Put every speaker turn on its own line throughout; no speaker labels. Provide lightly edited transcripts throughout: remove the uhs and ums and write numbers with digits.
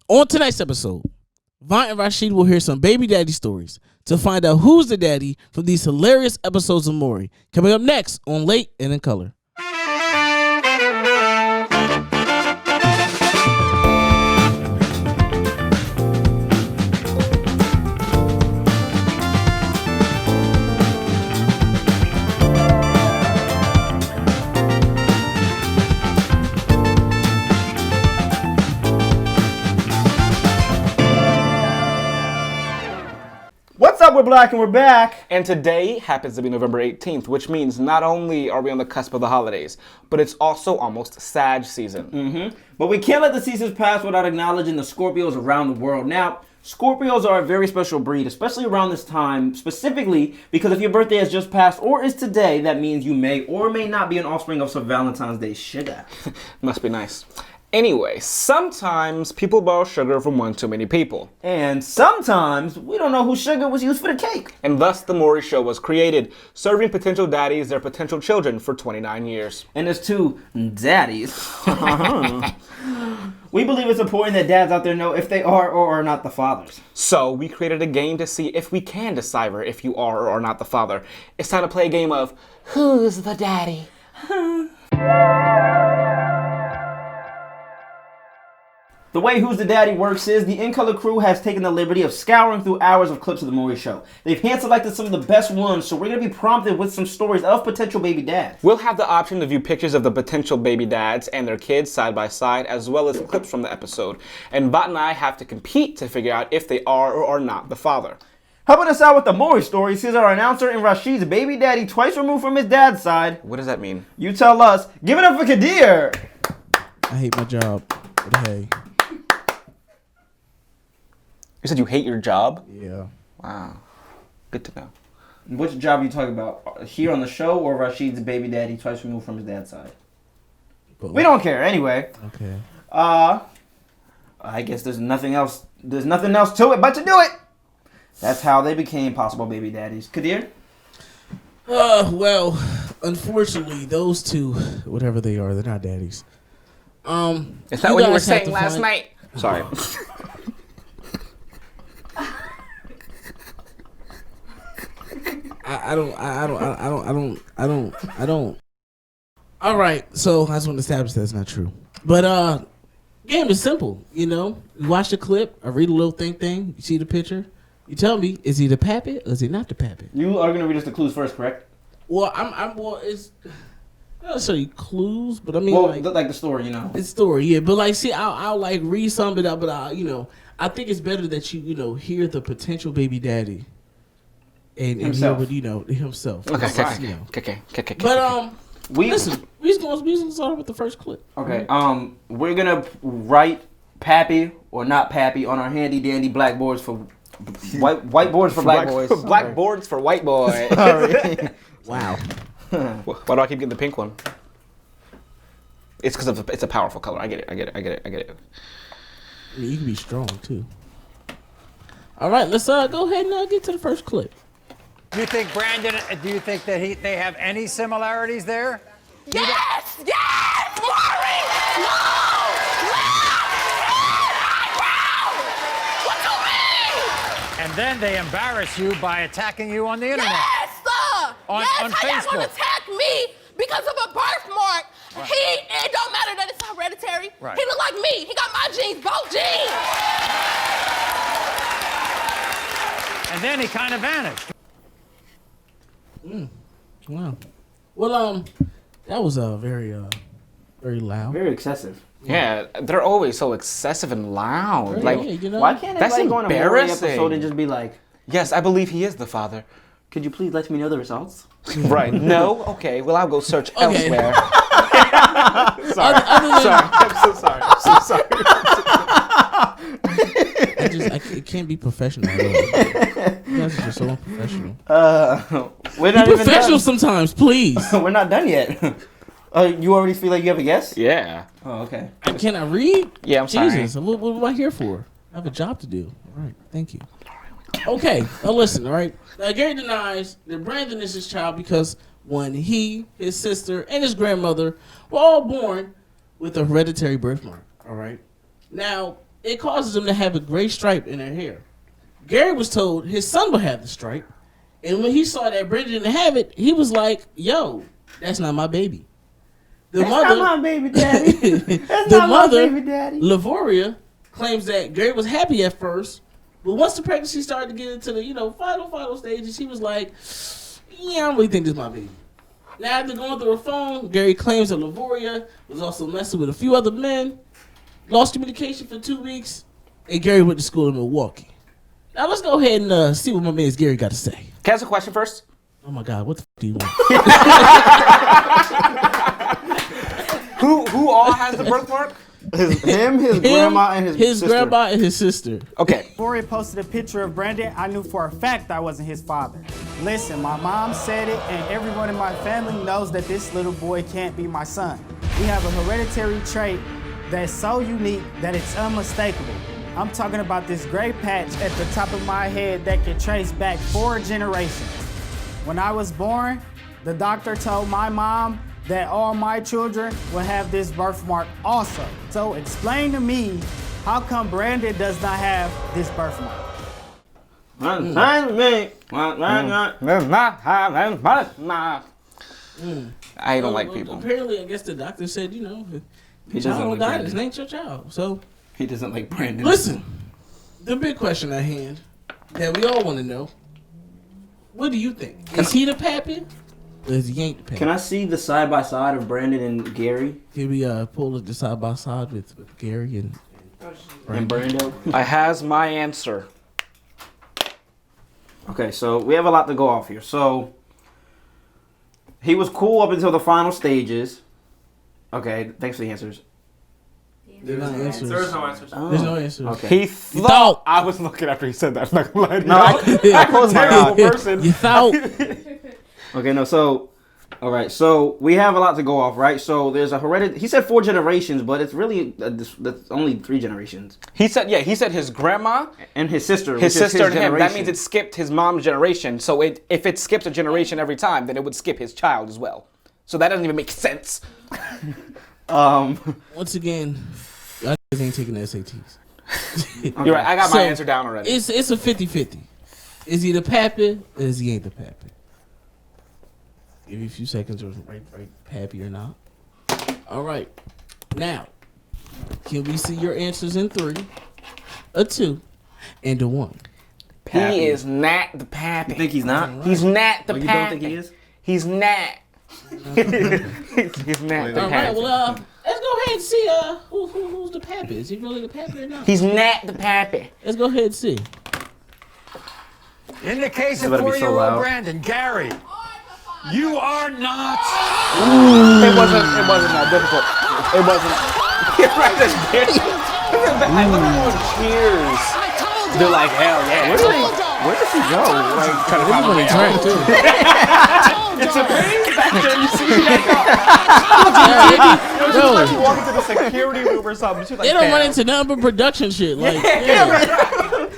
On tonight's episode, Vont and Rashid will hear some baby daddy stories to find out who's the daddy from these hilarious episodes of Maury. Coming up next on Late and in Color.
What's up, we're Black and we're back.
And today happens to be November 18th, which means not only are we on the cusp of the holidays, but it's also almost Sag season.
But we can't let the seasons pass without acknowledging the Scorpios around the world. Now, Scorpios are a very special breed, especially around this time, specifically because if your birthday has just passed or is today, that means you may or may not be an offspring of some Valentine's Day sugar.
Must be nice. Anyway, sometimes people borrow sugar from one too many people.
And sometimes we don't know whose sugar was used for the cake.
And thus the Maury Show was created, serving potential daddies their potential children for 29 years.
And there's two daddies. We believe it's important that dads out there know if they are or are not the fathers.
So we created a game to see if we can decipher if you are or are not the father. It's time to play a game of Who's the Daddy?
The way Who's the Daddy works is the In Color crew has taken the liberty of scouring through hours of clips of the Maury Show. They've hand-selected some of the best ones, so we're going to be prompted with some stories of potential baby dads.
We'll have the option to view pictures of the potential baby dads and their kids side by side, as well as clips from the episode. And Bot and I have to compete to figure out if they are or are not the father.
Helping us out with the Maury stories is our announcer and Rashid's baby daddy twice removed from his dad's side.
What does that mean?
You tell us. Give it up for Khadir.
I hate my job, but hey.
You said you hate your job?
Yeah.
Wow. Good to know.
Which job are you talking about? Here on the show or Rashid's baby daddy twice removed from his dad's side?
But
we don't care. Anyway.
Okay.
I guess there's nothing else to it but to do it. That's how they became possible baby daddies. Khadir?
Well, unfortunately, those two, whatever they are, they're not daddies.
Is that what you were saying last night? Sorry.
I don't. All right, so I just want to establish that's not true. But game is simple, you know. You watch the clip, I read a little thing, you see the picture, you tell me, is he the pappy or is he not the pappy?
You are gonna read us the clues first, correct?
Well, it's not necessarily clues, but I mean,
well, like the story, you know.
It's story, yeah. But like, see, I'll like read some of it, but I think it's better that you hear the potential baby daddy. And
himself.
He would, himself.
Okay.
But listen, we're gonna start with the first clip.
Okay. We're gonna write pappy or not pappy on our handy dandy blackboards for whiteboards for black boys.
Blackboards for white boys.
Wow.
Why do I keep getting the pink one? It's because it's a powerful color. I get it.
I mean, you can be strong too. All right, let's go ahead and get to the first clip.
Do you think Brandon? Do you think that they have any similarities there?
Yes! Maury! No! What do you mean?
And then they embarrass you by attacking you on the internet.
Yes, sir!
On
how
Facebook.
y'all gonna attack me because of a birthmark? Right. It don't matter that it's hereditary.
Right.
He look like me. He got my genes, both genes.
And then he kind of vanished.
Wow. Well, that was very loud.
Very excessive.
Yeah, they're always so excessive and loud.
Like, yeah,
why can't everybody go on a Maury episode and just be like,
yes, I believe he is the father.
Could you please let me know the results?
Right. No? Okay. Well, I'll go search elsewhere.
Sorry.
I'm so sorry.
It can't be professional at all. You guys are just so unprofessional.
We're not
be professional sometimes, please.
We're not done yet. You already feel like you have a guess?
Yeah.
Oh, okay.
Can I read?
Yeah, I'm sorry.
Jesus, what am I here for? I have a job to do. All right, thank you. Okay, now listen, all right? Now, Gary denies that Brandon is his child because when he, his sister, and his grandmother were all born with a hereditary birthmark, all right? Now, it causes them to have a gray stripe in their hair. Gary was told his son would have the stripe, and when he saw that Brandon didn't have it, he was like, "Yo, that's not my baby." That's not my baby daddy. That's not my baby daddy. Lavoria claims that Gary was happy at first, but once the pregnancy started to get into the final stages, he was like, "Yeah, I don't really think this is my baby." Now, after going through her phone, Gary claims that Lavoria was also messing with a few other men, lost communication for 2 weeks, and Gary went to school in Milwaukee. Now, let's go ahead and see what my man Gary got to say.
Can I ask a question first?
Oh, my God. What the do you want?
Who all has the birthmark?
His grandma, and his sister.
grandma and his sister.
Okay.
Before he posted a picture of Brandon, I knew for a fact I wasn't his father. Listen, my mom said it, and everyone in my family knows that this little boy can't be my son. We have a hereditary trait that's so unique that it's unmistakable. I'm talking about this gray patch at the top of my head that can trace back 4 generations. When I was born, the doctor told my mom that all my children will have this birthmark also. So explain to me, how come Brandon does not have this birthmark?
I don't like people.
Apparently, I guess the doctor said,
He
the
doesn't
child
like
died,
Brandon.
it ain't your child. So
He doesn't like Brandon.
listen, the big question at hand that we all want to know: what do you think? Is he the pappy? Or is he ain't the pappy?
Can I see the side by side of Brandon and Gary
Can we pull it side by side with Gary and
Brando?
I has my answer.
Okay, so we have a lot to go off here. So he was cool up until the final stages. Okay, thanks for the answers.
There's no answers.
There's no answers.
Oh.
There's no answers.
Okay.
He thought I was looking after he said that. I'm not gonna lie to you.
No, I closed my eyes.
Person.
You thought
Okay, no, so, all right, so we have a lot to go off, right? So there's a hereditary, he said 4 generations, but it's really, that's only 3 generations.
He said his grandma,
And his sister,
his sister, and him. That
generation.
means it skipped his mom's generation. So if it skips a generation every time, then it would skip his child as well. So that doesn't even make sense.
once again, I ain't taking the SATs.
You're right. I got my answer down already.
It's a 50-50. Is he the pappy or is he ain't the pappy? Give you a few seconds or right pappy or not. All right. Now, can we see your answers in 3, a 2, and a 1?
Pappy.
He is not the pappy.
You think he's not?
He's not the
Oh,
pappy.
you don't think he is?
He's not. He's not the
All right.
pappy.
Well, let's go ahead and see who's the pappy. Is he really the pappy or not?
He's not the pappy.
Let's go ahead and see.
In the case of
better be so
4-year-old
loud.
Brandon, Gary, you are not.
It wasn't that difficult. It wasn't. You're right. I love everyone cheers. They're like, hell yeah.
Where does he go? Like,
Trying to find a way out. It's a pain back there. You see that?
No,
You walk into the security room or something. She's like,
they don't run
"Damn."
into nothing but production shit. Like, yeah.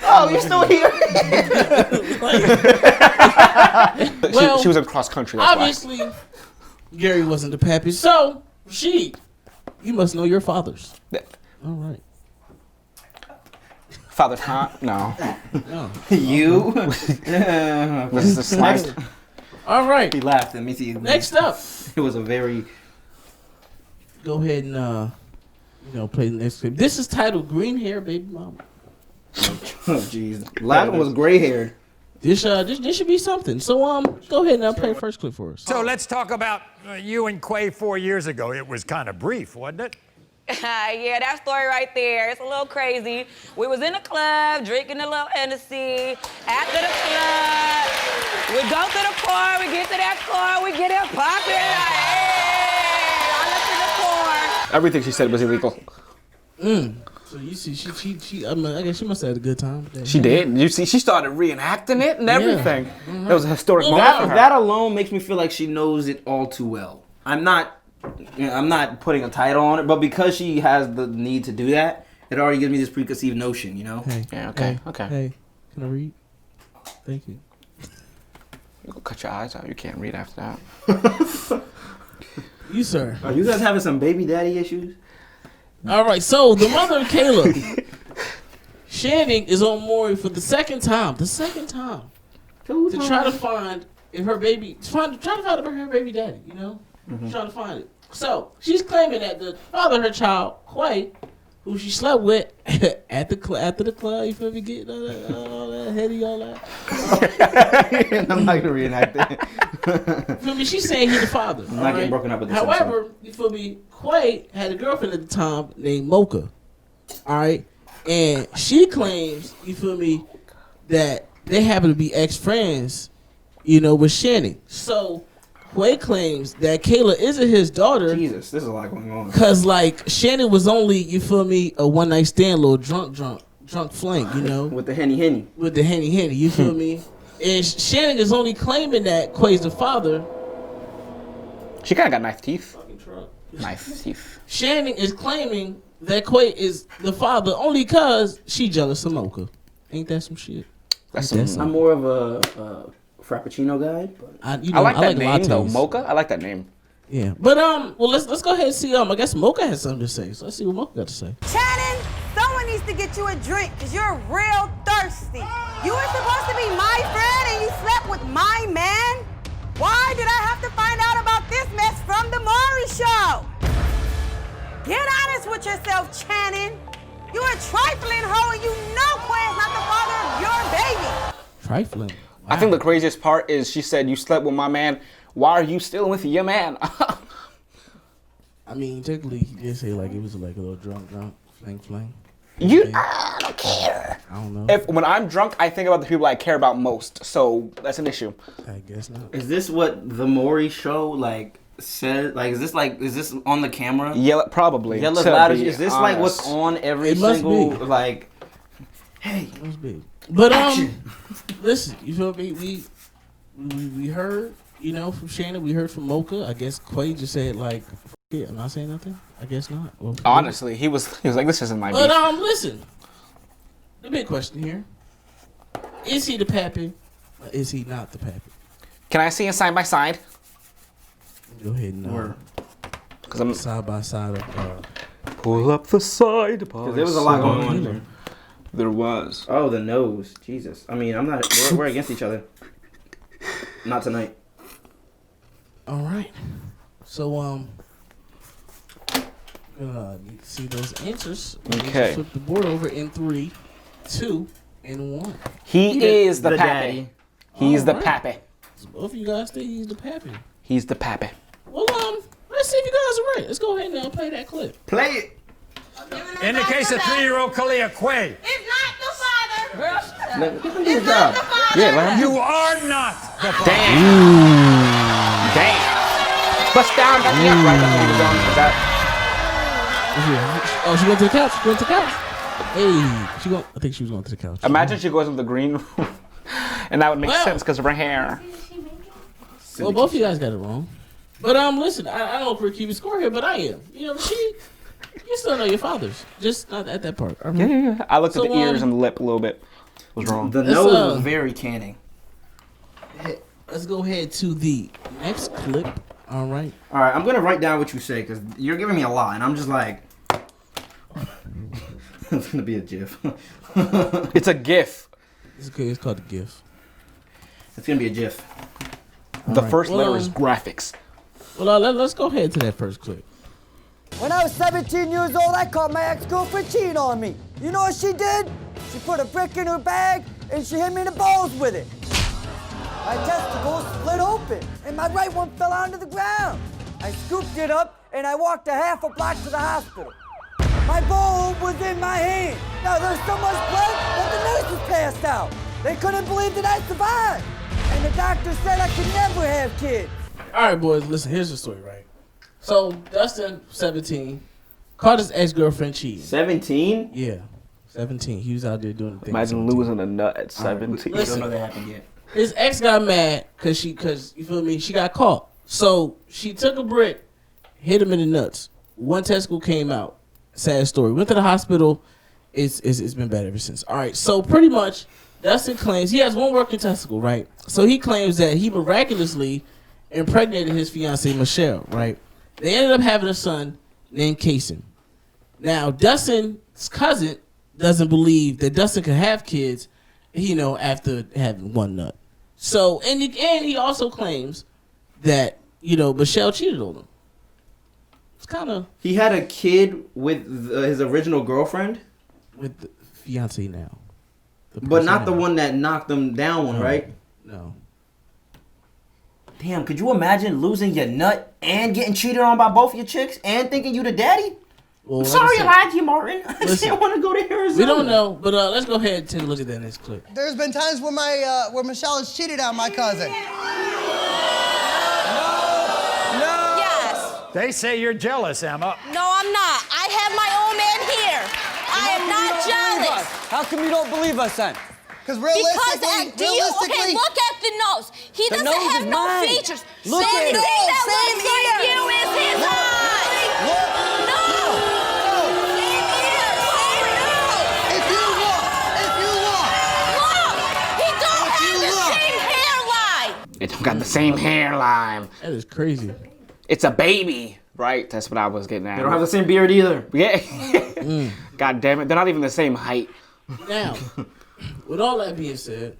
oh, you're still here?
Well,
she was in cross country. That's
obviously, Gary wasn't the pappy. So, Rashid, you must know your fathers.
why.
All right.
Father Tom? No.
No.
You?
This is the slice.
All right.
He laughed at me. See,
Next up,
it was a very.
go ahead and play the next clip. This is titled "Green Hair, Baby Mama."
Oh, jeez. Last one was gray hair.
This should be something. So go ahead and play the first clip for us.
So let's talk about you and Quay 4 years ago. It was kind of brief, wasn't it?
Yeah, that story right there. It's a little crazy. We was in a club drinking a little Hennessy. After the club, we go to the car. We get to that car. We get it popping. Like, hey, I look in the car.
Everything she said was illegal.
So you see, she I guess she must have had a good time.
She did. You see, she started reenacting it and everything. That was a historic moment for her.
That alone makes me feel like she knows it all too well. I'm not putting a title on it, but because she has the need to do that, it already gives me this preconceived notion, you know?
Hey,
Yeah, okay,
hey,
okay.
Hey, can I read? Thank you.
You can cut your eyes out. You can't read after that.
You, sir.
Are you guys having some baby daddy issues?
All right, so the mother of Kayla, Shannon, is on Maury for the second time. To try to find if her baby, try to find her baby daddy. You know, trying to find it. So she's claiming that the father of her child, Quay, who she slept with after the club, you feel me, getting all that heady, all that.
I'm not gonna reenact that.
Feel me? She's saying he's the father.
I'm not getting broken up with this.
However, you feel me? Quay had a girlfriend at the time named Mocha. All right, and she claims, you feel me, that they happen to be ex-friends, you know, with Shannon. So Quay claims that Kayla isn't his daughter.
Jesus, there's a lot going on.
Cause like Shannon was only, you feel me, a one night stand, little drunk flank, you know,
With the henny.
with the henny, you feel me? And Shannon is only claiming that Quay's the father.
She kind of got knife teeth.
Fucking truck.
Knife teeth.
Shannon is claiming that Quay is the father only cause she jealous of Mocha. Ain't that some shit?
That's
Ain't that
some,
I'm more of a Frappuccino guy. But
I like that name though,
lattes.
Mocha. I like that name.
Yeah, but well, let's go ahead and see. I guess Mocha has something to say. So let's see what Mocha got to say.
Shannon, someone needs to get you a drink because you're real thirsty. You were supposed to be my friend and you slept with my man? Why did I have to find out about this mess from the Maury show? Get honest with yourself, Shannon. You're a trifling hoe and you know Quay is not the father of your baby.
Trifling. Wow.
I think the craziest part is she said, you slept with my man. Why are you still with your man?
I mean, technically, he did say like it was like a little drunk, fling.
I don't care.
I don't know.
When I'm drunk, I think about the people I care about most. So that's an issue.
I guess not.
is this what the Maury show like said? Like, is this on the camera?
Yell probably.
Yell as
to
loud as
be
is this like
honest.
what's on every
It must
single
be.
like? Hey,
It was big. But listen, you feel me? We heard, you know, from Shannon. We heard from Mocha. I guess Quay just said like, "Yeah, I'm not saying nothing." I guess not. Well,
Honestly, he was like, this isn't my beef.
But listen, the big question here: is he the pappy, or is he not the pappy?
Can I see it side by side?
Go ahead and
Because I'm
side by side of.
pull up the side.
because there was a lot going on there.
There was.
Oh, the nose, Jesus. I mean, I'm not. We're against each other. Not tonight.
All right. So you see those answers.
Okay.
Flip the board over in 3, 2, and 1.
He is the pappy.
daddy.
He's the
Alright.
pappy.
So both of you guys think he's the pappy.
He's the pappy.
Well, let's see if you guys are right. Let's go ahead and play that clip.
Play it.
In the case of 3-year-old Kalia Quay,
It's not the father. Girl, shut up.
Let him do his
It's not
job.
the father.
Yeah, let him.
you are not the father.
Damn. Bust down. Right. That's what he was on. Is that?
Oh, she went to the couch. She went to the couch. Hey, I think she was going to the couch.
Imagine she goes into the green room, and that would make sense because of her hair.
Well, both of you guys got it wrong. But listen, I don't know if we're keeping score here, but I am. You know, you still know your fathers, just not at that part.
Yeah. I looked
So,
at the ears and the lip a little bit. Was wrong.
The
Let's,
nose was very canning.
Let's go ahead to the next clip. All right.
All right, I'm gonna write down what you say because you're giving me a lot, and I'm just like, it's gonna be a GIF.
It's a GIF.
It's okay. It's called the GIF.
It's gonna be a GIF.
The
right.
first
Well,
letter is graphics.
Well, let's go ahead to that first clip.
When I was 17 years old, I caught my ex-girlfriend cheating on me. You know what she did? She put a brick in her bag and she hit me in the balls with it. My testicles split open and my right one fell onto the ground. I scooped it up and I walked a half a block to the hospital. My bulb was in my hand. Now there's so much blood that the nurses passed out. They couldn't believe that I survived. And the doctor said I could never have kids.
All right, boys. Listen, here's the story, right? So Dustin, 17, caught his ex-girlfriend cheating.
17?
Yeah, 17. He was out there doing the thing.
Imagine losing a nut at 17.
We don't know that happened yet.
His ex got mad because you feel me? She got caught. So she took a brick, hit him in the nuts. One testicle came out. Sad story. Went to the hospital. It's been bad ever since. All right. So pretty much, Dustin claims he has one working testicle, right? So he claims that he miraculously impregnated his fiancee Michelle, right? They ended up having a son named Kason. Now, Dustin's cousin doesn't believe that Dustin can have kids, after having one nut. So, and he also claims that, Michelle cheated on him. It's kind of...
He had a kid with his original girlfriend?
With the fiance now.
But not the one that knocked him down, right?
No.
Damn, could you imagine losing your nut and getting cheated on by both your chicks and thinking you the daddy?
Well,
I'm sorry I lied to you, Martin. I didn't want to go to Arizona.
We don't know, but let's go ahead and take a look at that next clip.
There's been times where where Michelle has cheated on my cousin.
No.
Yes.
They say you're jealous, Emma.
No, I'm not. I have my own man here. I am not jealous.
How come you don't believe us then?
Because
Because
realistically,
okay, look at the nose. He
The
doesn't
nose
have
is
no
mine.
features.
Look
Same
at it.
thing that
Same
looks like
ear.
you is his eye. No. Same ear. Same nose.
if you look,
Look, he don't
If
have
you
the
look.
same hairline.
It don't got the same hairline.
That is crazy.
It's a baby, right? That's what I was getting at.
They don't have the same beard either.
Yeah. God damn it. They're not even the same height.
Now, with all that being said,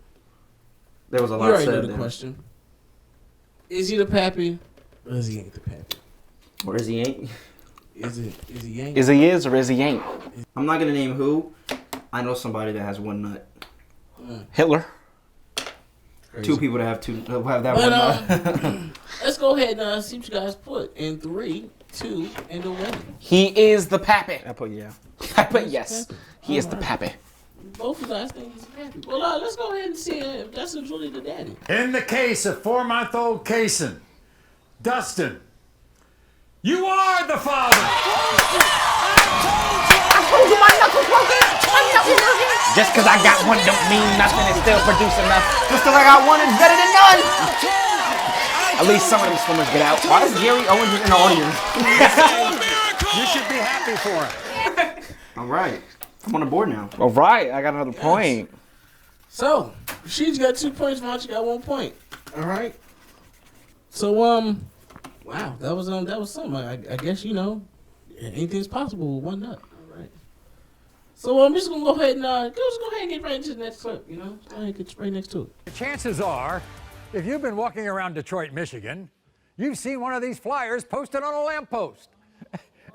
There was a
you
lot
already
said
know the
there.
question. Is he the pappy or is he ain't the pappy?
Or is he ain't?
Is he ain't?
Is he is or is he ain't?
I'm not going to name who. I know somebody that has one nut.
Hitler.
Crazy.
Two people that have that
But,
one nut.
let's go ahead and see what you guys put in 3, 2, and the winning.
He is the pappy.
I put yeah.
I put yes. He is the pappy.
Both of you guys think he's a pappy. Well, let's go ahead and see if Dustin's really the daddy.
In the case of 4-month-old Kaysen, Dustin, you are the father.
Just because I got one don't mean nothing. It's still producing enough. Just because I got one is better than none. At least some of them swimmers get out.
Why is Gary Owens in the audience?
You should be happy for him.
All right. I'm on the board now.
All right. I got another point.
So, Rashid's got 2 points, Vont, you got 1 point. All right. So, wow, that was something. I guess, anything's possible with one nut. All right. So, I'm just going to go ahead and get right into the next clip, Just go ahead and get right next to it.
Chances are, if you've been walking around Detroit, Michigan, you've seen one of these flyers posted on a lamppost.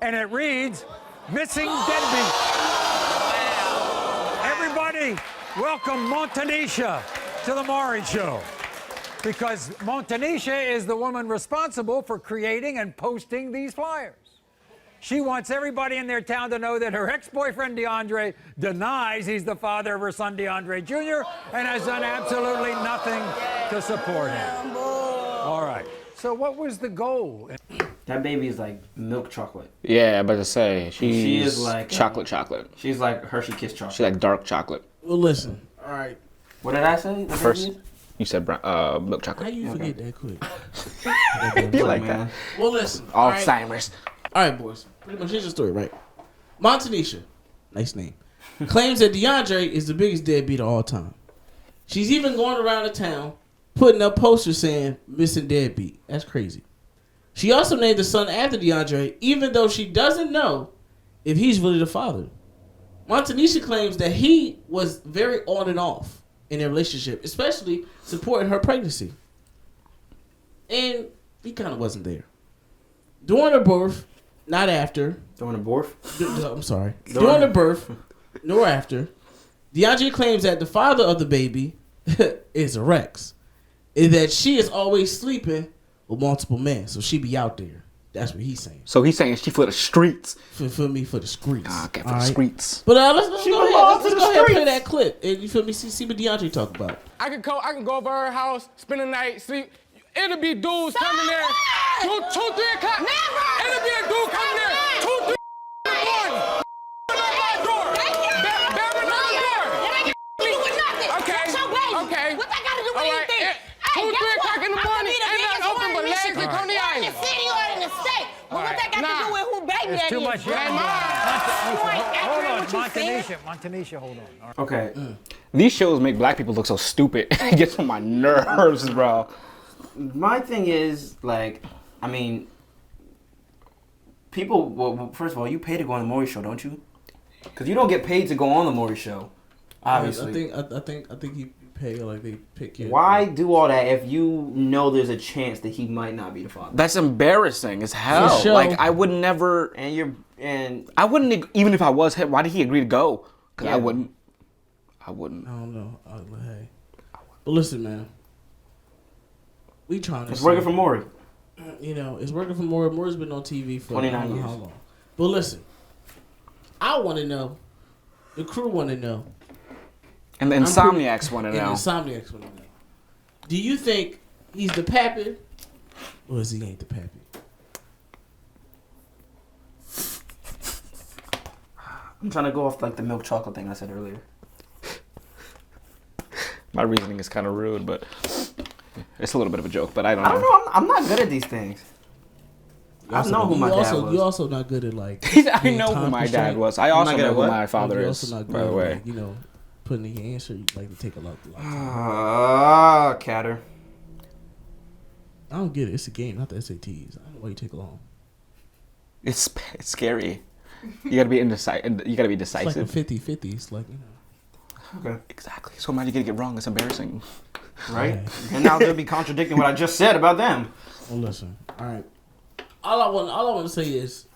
And it reads, Missing Deadbeat. Everybody, welcome Montanisha to the Maury Show. Because Montanisha is the woman responsible for creating and posting these flyers. She wants everybody in their town to know that her ex-boyfriend DeAndre denies he's the father of her son DeAndre Jr. and has done absolutely nothing to support him. All right. So what was the goal?
That baby is like milk chocolate.
Yeah, I'm about to say.
She is like
chocolate.
She's like Hershey Kiss chocolate.
She's like dark chocolate.
Well, listen. All right.
What did I say? The
First,
baby is?
you said milk
How
chocolate.
you forget that quick?
You like
man.
that.
Well, listen. All right.
Alzheimer's.
All right, boys. Pretty much here's the story, right? Montanisha, nice name, claims that DeAndre is the biggest deadbeat of all time. She's even going around the town putting up posters saying missing deadbeat. That's crazy. She also named the son after DeAndre, even though she doesn't know if he's really the father. Montanisha claims that he was very on and off in their relationship, especially supporting her pregnancy. And he kind of wasn't there. During her birth, not after.
During the birth?
I'm sorry. During the birth, nor after, DeAndre claims that the father of the baby is a Rex. And that she is always sleeping with multiple men. So she be out there. That's what he's saying.
So he's saying she for the streets.
For the streets.
Okay, for the streets.
But let's go ahead. Let's go ahead and play that clip. And you feel me? See what DeAndre talk about.
I can go over her house, spend the night, sleep. It'll be dudes coming there. 2, 3 o'clock.
Never.
It'll be a dude coming there. 2, 3 in the morning. My door. Bearing on the door. Okay. Okay.
What that got to do with
All right.
anything?
2, 3 o'clock in the morning. Ain't nothing open but legs and Coney
in
Island.
the city or in the state. But what that got to do with who baby
There's
that
too
is?
much. Hold on, Montanisha, hold on. All right.
Okay.
These shows make black people look so stupid. It gets on my nerves, bro.
My thing is, like, I mean, people. Well, first of all, you pay to go on the Maury show, don't you? Because you don't get paid to go on the Maury show. Obviously,
I think you pay like they pick you.
Why do all that if you know there's a chance that he might not be the father?
That's embarrassing as hell.
Sure.
Like I would never,
and
I wouldn't even if I was him. Why did he agree to go? Because
Yeah.
I wouldn't.
I don't know. Hey, but listen, man. We trying to.
It's working for Maury.
You know, it's working for Maura. Maura's been on TV for
29 years.
How long? But listen, I want to know. The crew want to know.
And the Insomniacs want to know.
And the Insomniacs want to know. Do you think he's the pappy, or is he ain't the pappy?
I'm trying to go off like the milk chocolate thing I said earlier.
My reasoning is kind of rude, but it's a little bit of a joke. But I don't
I don't
know.
know. I'm not good at these things. I know who my dad was.
You also not good at like.
I know who my dad was. I also know who my father
You're
is.
also not good
By the
at,
way,
like, you know, putting in your answer. You like to take a lot.
Khadir.
I don't get it. It's a game, not the SATs. I don't know why you take long.
it's scary. You gotta be indecisive. You gotta be
It's like
decisive.
a 50-50. It's like, you know.
Okay.
Exactly. So imagine you get it wrong. It's embarrassing.
Right? And now they'll be contradicting what I just said about them.
Well, listen. All right. All I want to say is,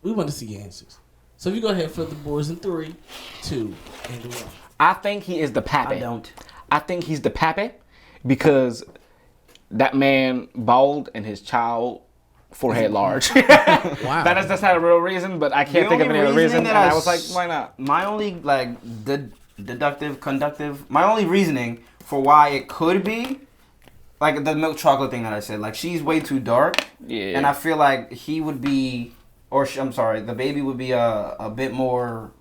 we want to see your answers. So if you go ahead, flip the boards in 3, 2, and 1.
I think he is the pappy.
I don't.
I think he's the pappy because that man bald and his child forehead large.
Wow.
That's not a real reason, but I can't think of any other reason. And I was like, why not?
My only like conductive. My only reasoning for why it could be like the milk chocolate thing that I said. Like she's way too dark.
Yeah.
And I feel like he would be, I'm sorry, the baby would be a bit more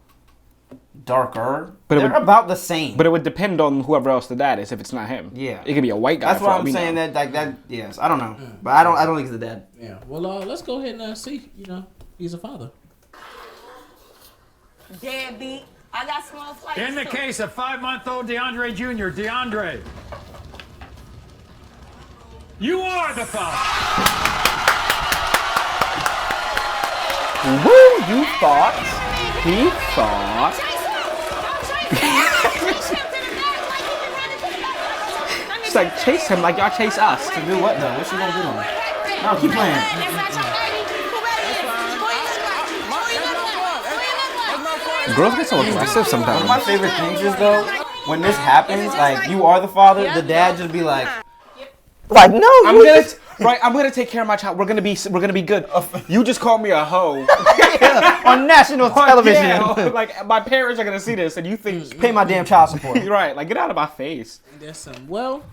darker.
But
they're about the same.
But it would depend on whoever else the dad is if it's not him.
Yeah.
It could be a white guy.
That's why I'm saying that. Yes, I don't know, but I don't think he's the dad.
Yeah. Well, let's go ahead and see. You know, he's a father.
Deadbeat. I got small flights.
In the
too.
case of 5-month-old DeAndre Jr., DeAndre, you are the father.
Woo! You thought? He thought? She's like, chase him like y'all chase us.
To do what though? What's she gonna do to him? No, keep playing.
Girls get so aggressive
One
sometimes.
of my favorite things is though, when this happens, like you are the father, the dad just be like no,
I'm gonna take care of my child. We're gonna be good. You just called me a hoe.
on national television.
Yeah, like my parents are gonna see this, and you think
Pay my damn child support.
you're right? Like get out of my face.
That's something. Well,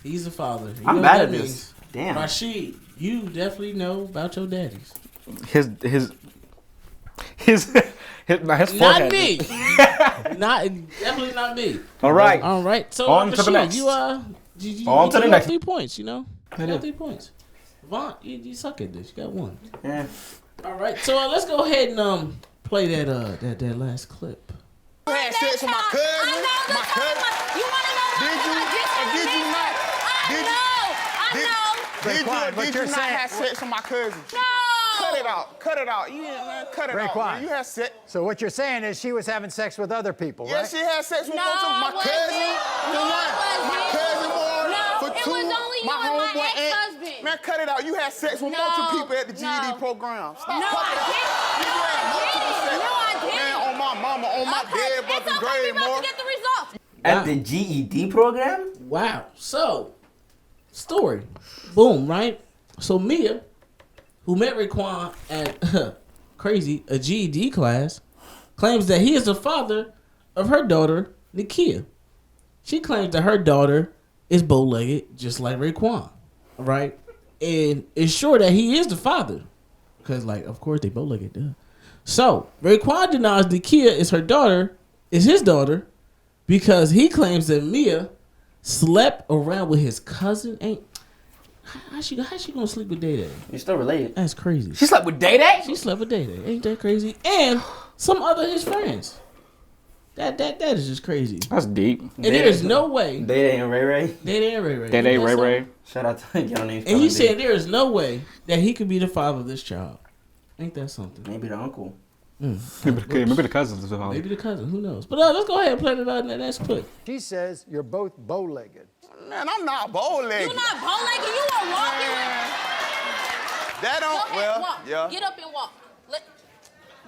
he's a father. You
I'm
know
bad
what
at
that
this.
means.
Damn.
Rashid, you definitely know about your daddies.
His
Not
forehead.
me. Definitely not me.
All right.
All right. So
On to the
Rashid,
next.
you
On to the
got
next.
3 points. You know, you got 3 points. Vont, you suck at this. You got 1.
Yeah.
All right. So let's go ahead and play that last clip.
You had sex with my cousin. My cousin.
You want to know why?
Did you? Or did you not? Did you?
Quiet, but
Did
you're
you not
saying-
have sex with my cousin?
No.
Cut it out. Cut it out. Man, cut it
Ray,
out.
quiet.
Man. You had sex.
So what you're saying is she was having sex with other people,
Yeah,
right?
she had sex with
No,
my
I
cousin.
wasn't.
For
No, I
one. My
wasn't.
cousin Maura.
No,
For
it
two.
was only you and my
homeboy aunt.
ex-husband.
Man, cut it out. You had sex with
No,
multiple people at the GED
no.
program. Stop
No,
cutting
I
it out.
didn't.
You
No,
had
I
multiple
didn't.
sex.
No, I didn't.
Man, on my mama, on my dead
It's
brother's
okay.
grave,
We about
Maura.
to get the results.
At the GED program?
Wow. So, story. Boom, right? So Mia, who met Raekwon at a GED class, claims that he is the father of her daughter, Nakia. She claims that her daughter is bow-legged, just like Raekwon, right? And is sure that he is the father. Because, of course, they bow-legged, duh. So, Raekwon denies Nakia is his daughter, because he claims that Mia slept around with his cousin. How she gonna sleep with Day Day?
You're still related.
That's crazy.
She slept with Day Day?
She slept with Day Day. Ain't that crazy? And some other his friends. That is just crazy.
That's deep.
And there is no way.
Day Day and Ray Ray.
Day Day and Ray Ray.
Day Day, Ray Ray.
Shout out to y'all names.
And he said there is no way that he could be the father of this child. Ain't that something?
Maybe the uncle.
Maybe the cousins.
Maybe the cousin. Who knows? But let's go ahead and play it out in that next clip.
She says you're both bow-legged.
Man, I'm not bow-legged.
You not bow-legged. You are walking.
That
Go
don't,
ahead,
well,
walk.
yeah.
Get up and walk.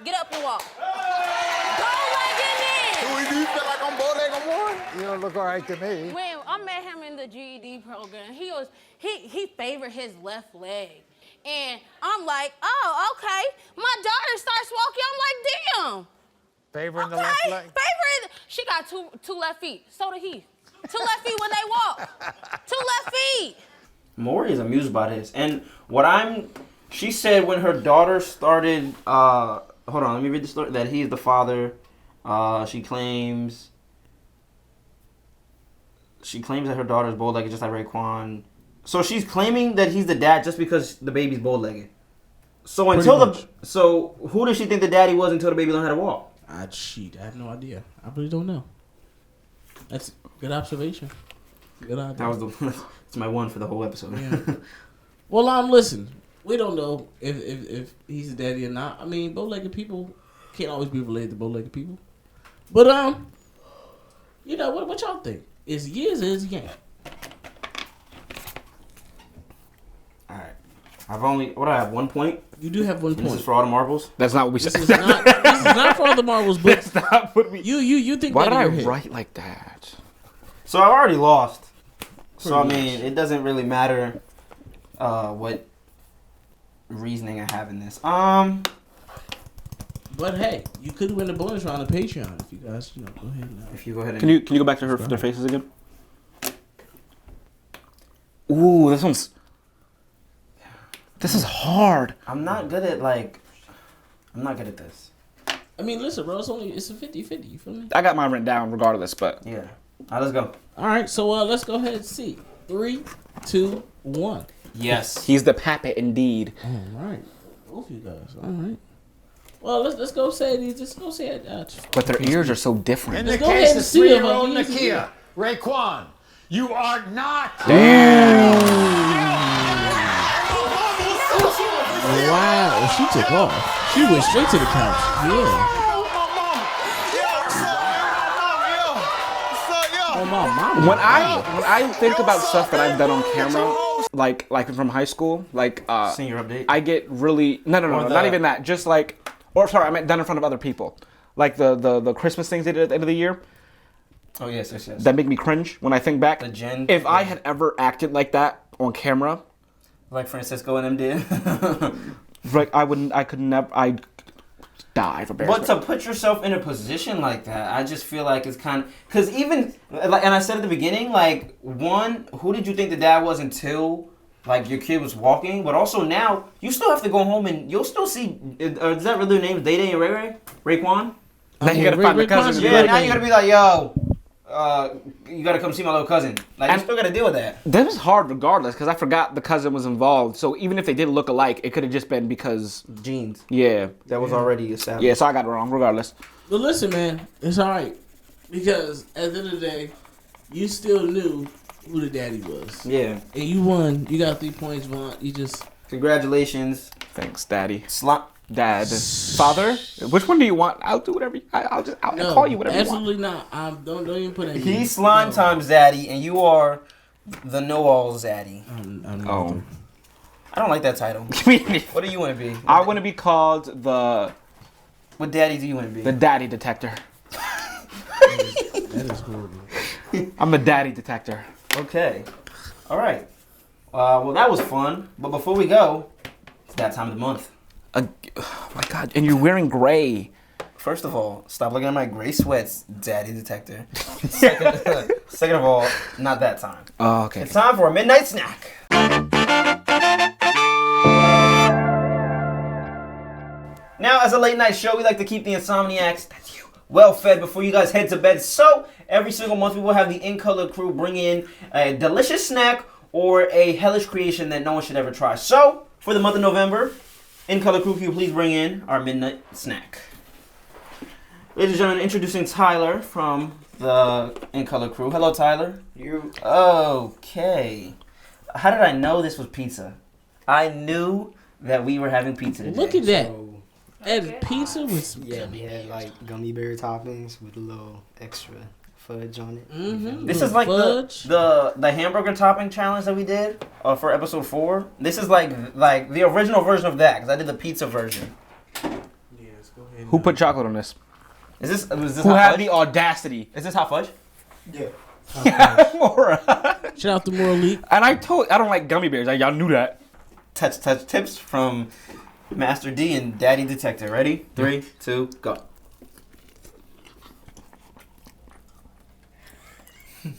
Get up and walk. Bow-legged
Do you feel like I'm bow-legged more?
You don't look all right to me.
When I met him in the GED program, he favored his left leg. And I'm like, oh, okay. My daughter starts walking. I'm like, damn.
Favoring the left leg?
Favorite. She got two left feet. So did he. 2 left feet when they walk. 2 left feet.
Maury is amused by this. And she said when her daughter started, hold on, let me read the story, that he's the father. She claims that her daughter is bow-legged just like Raekwon. So she's claiming that he's the dad just because the baby's bow-legged. So so who does she think the daddy was until the baby learned how to walk?
I have no idea. I really don't know. That's good observation. Good idea.
That's my one for the whole episode.
Yeah. Well, listen. We don't know if he's the daddy or not. I mean, bow-legged people can't always be related to bow-legged people. But you know what y'all think? Is he is or is he ain't?
All right. I have 1 point.
You do have 1 point.
This is for all the marbles.
That's not what we said.
This is not for all the marbles, but
that's not what we.
You think?
Why
that
did I
in your head.
write like that?
So I've already lost.
Pretty
I
much.
mean, it doesn't really matter what reasoning I have in this.
But hey, you could win the bonus round on Patreon if you guys, go ahead.
If you go ahead and
Can you go back to their faces again? Ooh, this is hard.
I'm not good at this.
I mean, listen, bro, it's a 50-50. You feel me?
I got mine written down regardless, but
Yeah. All right, let's go.
All right, so let's go ahead and see. 3, 2, 1.
Yes.
he's the papa indeed.
All right, both of you guys. All right. Well, let's go say these. Let's go say it.
But their ears are so different.
In the
Let's go ahead
case
and
of
see if
3-year-old
he's-
Nakia, Raekwon, you are not.
Wow, she took off. She went straight to the couch. Yeah. Oh my mom.
When I think about stuff that I've done on camera, like from high school, like
Senior update.
I get really no, not even that. Just like, or sorry, I meant done in front of other people, like the Christmas things they did at the end of the year.
Oh yes.
That make me cringe when I think back.
The gen.
If I had ever acted like that on camera,
Like Francisco and them did.
like I could never. I'd die for embarrassment.
But to put yourself in a position like that, I just feel like it's kind of because even like, and I said at the beginning, like who did you think the dad was until like your kid was walking? But also now you still have to go home and you'll still see. Is that really their names? Day Day and Ray Ray? Raekwon?
Now you gotta find the cousin.
Yeah, now you gotta be like, yo, you gotta come see my little cousin. Like, you still gotta deal with that.
That was hard regardless, because I forgot the cousin was involved. So even if they did look alike, it could have just been because...
Genes.
Yeah.
That was already established.
Yeah, so I got it wrong regardless.
But listen, man, it's all right. Because at the end of the day, you still knew who the daddy was.
Yeah.
And you won. You got 3 points, Vont. You just...
Congratulations.
Thanks, Daddy.
Dad.
Father? Which one do you want? I'll do whatever. I'll call you whatever
absolutely you want. Not. Don't even put it.
He's slime time zaddy, and you are the know-all zaddy.
Oh.
I don't like that title. What do you want to be?
I want to be called the...
What daddy do you want to be?
The daddy detector.
That is horrible.
I'm a daddy detector.
Okay. All right. Well, that was fun. But before we go, it's that time of the month.
Oh my God! And you're wearing gray.
First of all, stop looking at my gray sweats, daddy detector. Second of all, not that time.
Oh, okay.
It's time for a midnight snack. Now, as a late night show, we like to keep the insomniacs, that's you, well fed before you guys head to bed. So, every single month we will have the In Color crew bring in a delicious snack or a hellish creation that no one should ever try. So, for the month of November, In Color crew, can you please bring in our midnight snack? Ladies and gentlemen, introducing Tyler from the In Color crew. Hello, Tyler. Okay. How did I know this was pizza? I knew that we were having pizza today.
Look at that.
So,
And pizza with
yeah, we had like gummy bear toppings with a little extra fudge on it.
Mm-hmm.
This is like the hamburger topping challenge that we did for episode 4. This is like the original version of that because I did the pizza version.
Yes, go ahead.
Who put chocolate on this?
Was this
Who
hot
had
fudge?
the audacity?
Is this hot fudge?
Yeah.
Maura.
Shout out to Maura Leak.
And I don't like gummy bears. Y'all knew that.
Touch tips from Master D and Daddy Detective. Ready? 3, 2, go.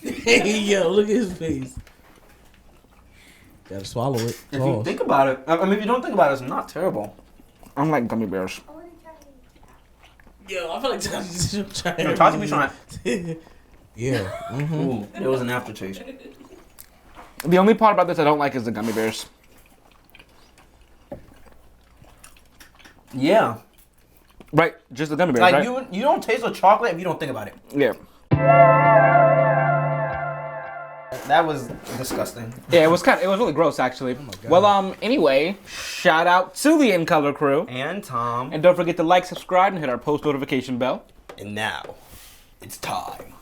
Hey, yo, look at his face. Gotta swallow it.
If you think about it, I mean, if you don't think about it, it's not terrible.
I don't like gummy bears.
Yo, I feel like Tati's trying.
No, Tati be trying.
Yeah. Mm-hmm.
Ooh, it was an aftertaste.
The only part about this I don't like is the gummy bears.
Yeah.
Right, just the gummy bears,
Like
right?
you don't taste the chocolate if you don't think about it.
Yeah.
That was disgusting.
Yeah, it was really gross actually. Oh my God. Well, anyway, shout out to the In Color crew.
And Tom.
And don't forget to like, subscribe, and hit our post notification bell.
And now, it's time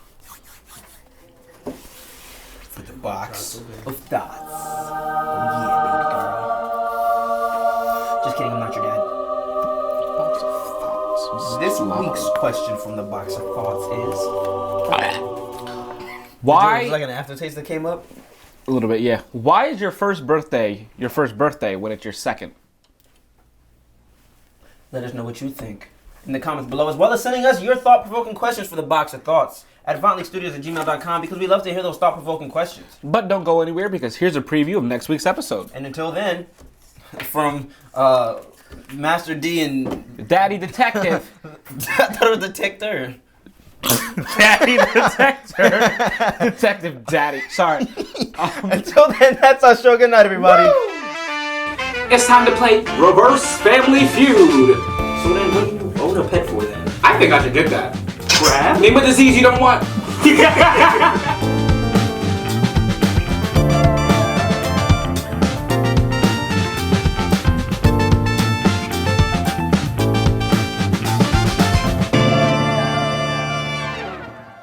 for the box of thoughts. Oh yeah, baby girl. Just kidding, I'm not your dad. Box of thoughts. This week's question from the box of thoughts is...
Why?
Was it like an aftertaste that came up?
A little bit, yeah. Why is your first birthday when it's your second?
Let us know what you think in the comments below, as well as sending us your thought-provoking questions for the box of thoughts at VontLeakStudios@gmail.com because we love to hear those thought-provoking questions.
But don't go anywhere because here's a preview of next week's episode.
And until then, from Master D and
Daddy Detective.
I thought it was Detector.
Daddy Detector. Detective Daddy. Sorry.
Until then, that's our show. Good night, everybody.
It's time to play Reverse Family Feud.
So then, what do you own a pet for then?
I think I should get that.
Crab?
Name a disease you don't want.